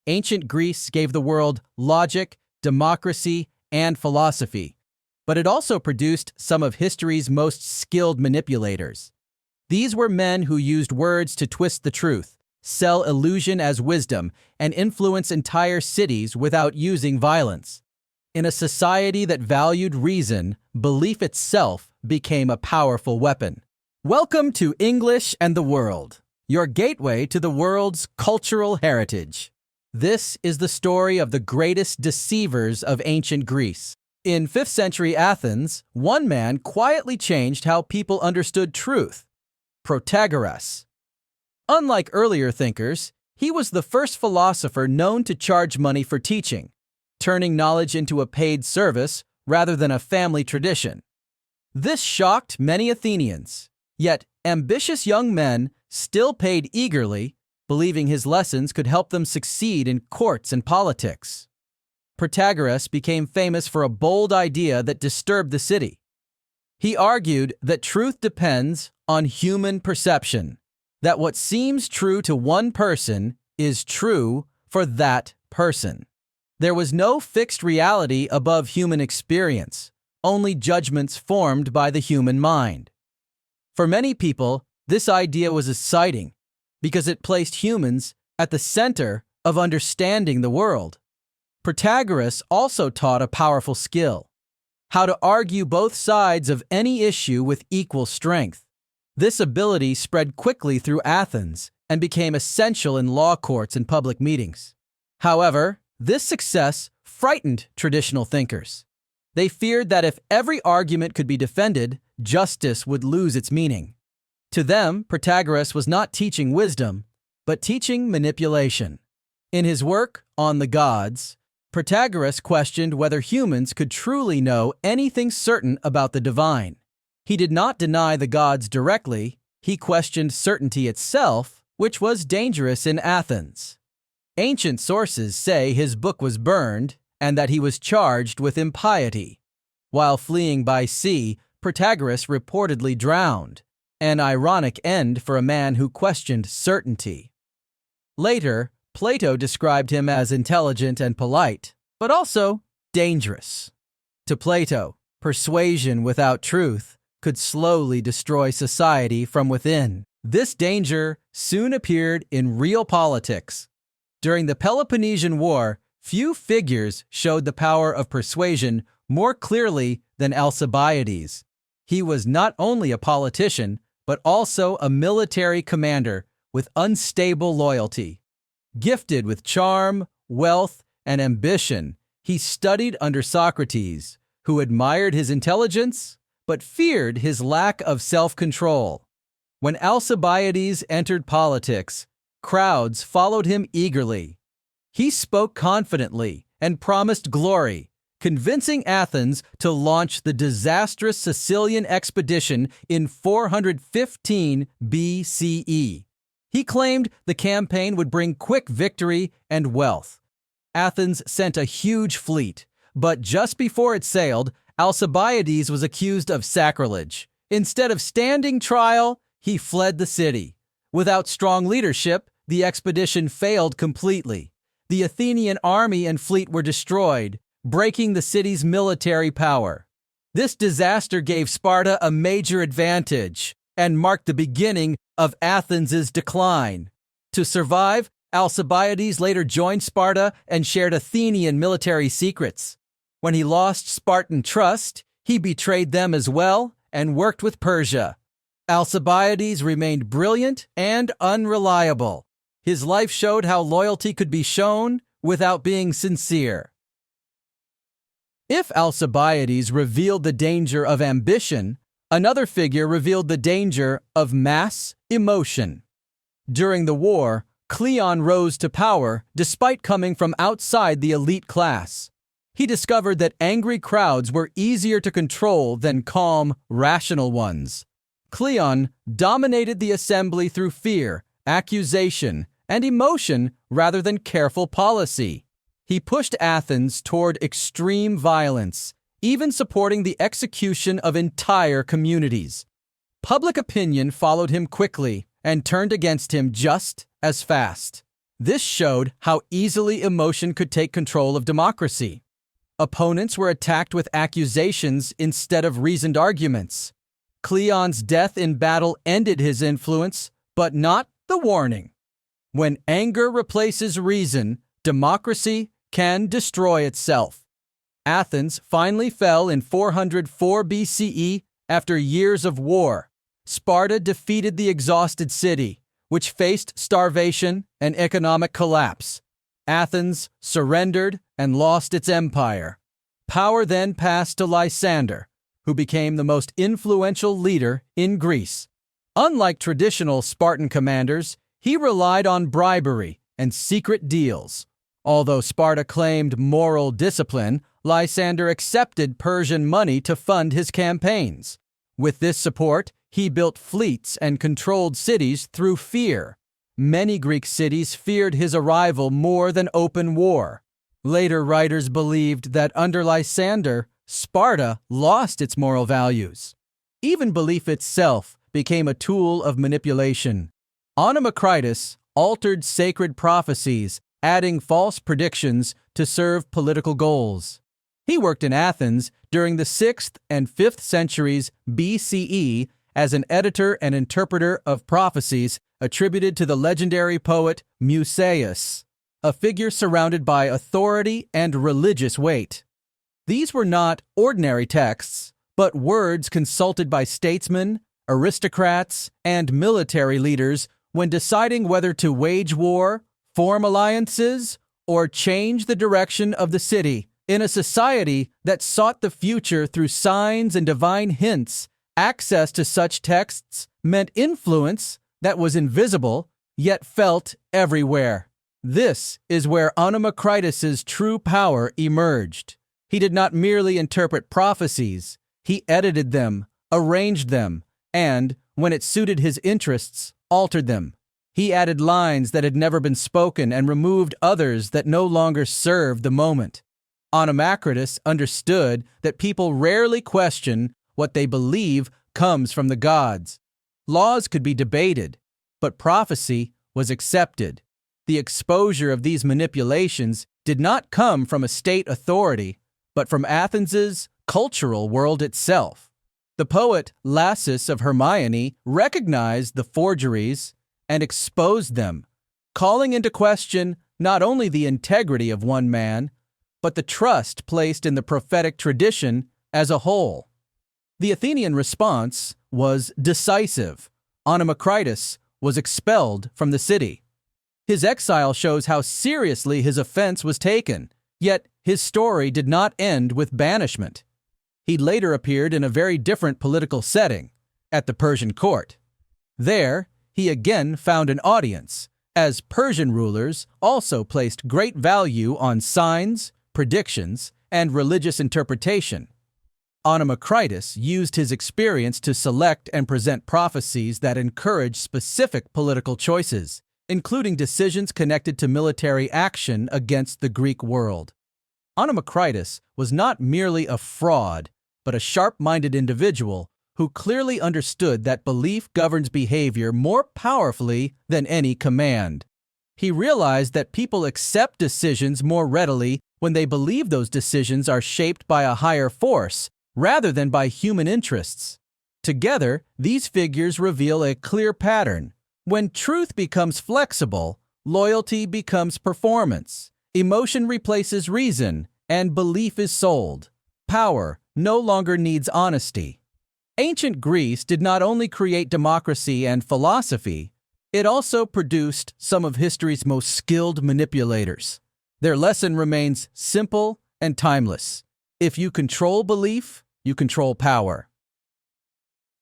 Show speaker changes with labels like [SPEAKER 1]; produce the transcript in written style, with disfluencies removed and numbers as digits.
[SPEAKER 1] ancient Greece gave the world logic, democracy, and philosophy, but it also produced some of history's most skilled manipulators. These were men who used words to twist the truth, sell illusion as wisdom, and influence entire cities without using violence. In a society that valued reason, belief itself became a powerful weapon. Welcome to English and the World, your gateway to the world's cultural heritage. This is the story of the greatest deceivers of ancient Greece. In 5th century Athens, one man quietly changed how people understood truth: Protagoras. Unlike earlier thinkers, he was the first philosopher known to charge money for teaching, turning knowledge into a paid service rather than a family tradition. This shocked many Athenians, yet ambitious young men still paid eagerly, believing his lessons could help them succeed in courts and politics. Protagoras became famous for a bold idea that disturbed the city. He argued that truth depends on human perception, that what seems true to one person is true for that person. There was no fixed reality above human experience, only judgments formed by the human mind. For many people, this idea was exciting because it placed humans at the center of understanding the world. Protagoras also taught a powerful skill: how to argue both sides of any issue with equal strength. This ability spread quickly through Athens and became essential in law courts and public meetings. However, this success frightened traditional thinkers. They feared that if every argument could be defended, justice would lose its meaning. To them, Protagoras was not teaching wisdom, but teaching manipulation. In his work On the Gods, Protagoras questioned whether humans could truly know anything certain about the divine. He did not deny the gods directly, he questioned certainty itself, which was dangerous in Athens. Ancient sources say his book was burned and that he was charged with impiety. While fleeing by sea, Protagoras reportedly drowned, an ironic end for a man who questioned certainty. Later, Plato described him as intelligent and polite, but also dangerous. To Plato, persuasion without truth could slowly destroy society from within. This danger soon appeared in real politics. During the Peloponnesian War, few figures showed the power of persuasion more clearly than Alcibiades. He was not only a politician, but also a military commander with unstable loyalty. Gifted with charm, wealth, and ambition, he studied under Socrates, who admired his intelligence but feared his lack of self-control. When Alcibiades entered politics, crowds followed him eagerly. He spoke confidently and promised glory, convincing Athens to launch the disastrous Sicilian expedition in 415 BCE. He claimed the campaign would bring quick victory and wealth. Athens sent a huge fleet, but just before it sailed, Alcibiades was accused of sacrilege. Instead of standing trial, he fled the city. Without strong leadership, the expedition failed completely. The Athenian army and fleet were destroyed, breaking the city's military power. This disaster gave Sparta a major advantage and marked the beginning of Athens' decline. To survive, Alcibiades later joined Sparta and shared Athenian military secrets. When he lost Spartan trust, he betrayed them as well and worked with Persia. Alcibiades remained brilliant and unreliable. His life showed how loyalty could be shown without being sincere. If Alcibiades revealed the danger of ambition, another figure revealed the danger of mass emotion. During the war, Cleon rose to power despite coming from outside the elite class. He discovered that angry crowds were easier to control than calm, rational ones. Cleon dominated the assembly through fear, accusation, and emotion rather than careful policy. He pushed Athens toward extreme violence, even supporting the execution of entire communities. Public opinion followed him quickly and turned against him just as fast. This showed how easily emotion could take control of democracy. Opponents were attacked with accusations instead of reasoned arguments. Cleon's death in battle ended his influence, but not the warning. When anger replaces reason, democracy can destroy itself. Athens finally fell in 404 BCE after years of war. Sparta defeated the exhausted city, which faced starvation and economic collapse. Athens surrendered and lost its empire. Power then passed to Lysander, who became the most influential leader in Greece. Unlike traditional Spartan commanders, he relied on bribery and secret deals. Although Sparta claimed moral discipline, Lysander accepted Persian money to fund his campaigns. With this support, he built fleets and controlled cities through fear. Many Greek cities feared his arrival more than open war. Later writers believed that under Lysander, Sparta lost its moral values. Even belief itself became a tool of manipulation. Onomacritus altered sacred prophecies, adding false predictions to serve political goals. He worked in Athens during the 6th and 5th centuries BCE as an editor and interpreter of prophecies attributed to the legendary poet Musaeus, a figure surrounded by authority and religious weight. These were not ordinary texts, but words consulted by statesmen, aristocrats, and military leaders when deciding whether to wage war, form alliances, or change the direction of the city. In a society that sought the future through signs and divine hints, access to such texts meant influence that was invisible, yet felt everywhere. This is where Onomacritus's true power emerged. He did not merely interpret prophecies, he edited them, arranged them, and, when it suited his interests, altered them. He added lines that had never been spoken and removed others that no longer served the moment. Onomacritus understood that people rarely question what they believe comes from the gods. Laws could be debated, but prophecy was accepted. The exposure of these manipulations did not come from a state authority, but from Athens's cultural world itself. The poet Lassus of Hermione recognized the forgeries and exposed them, calling into question not only the integrity of one man, but the trust placed in the prophetic tradition as a whole. The Athenian response was decisive. Onomacritus was expelled from the city. His exile shows how seriously his offense was taken, yet his story did not end with banishment. He later appeared in a very different political setting, at the Persian court. There, he again found an audience, as Persian rulers also placed great value on signs, predictions, and religious interpretation. Onomacritus used his experience to select and present prophecies that encouraged specific political choices, including decisions connected to military action against the Greek world. Onomacritus was not merely a fraud, but a sharp-minded individual who clearly understood that belief governs behavior more powerfully than any command. He realized that people accept decisions more readily when they believe those decisions are shaped by a higher force rather than by human interests. Together, these figures reveal a clear pattern. When truth becomes flexible, loyalty becomes performance, emotion replaces reason, and belief is sold. Power no longer needs honesty. Ancient Greece did not only create democracy and philosophy, it also produced some of history's most skilled manipulators. Their lesson remains simple and timeless. If you control belief, you control power.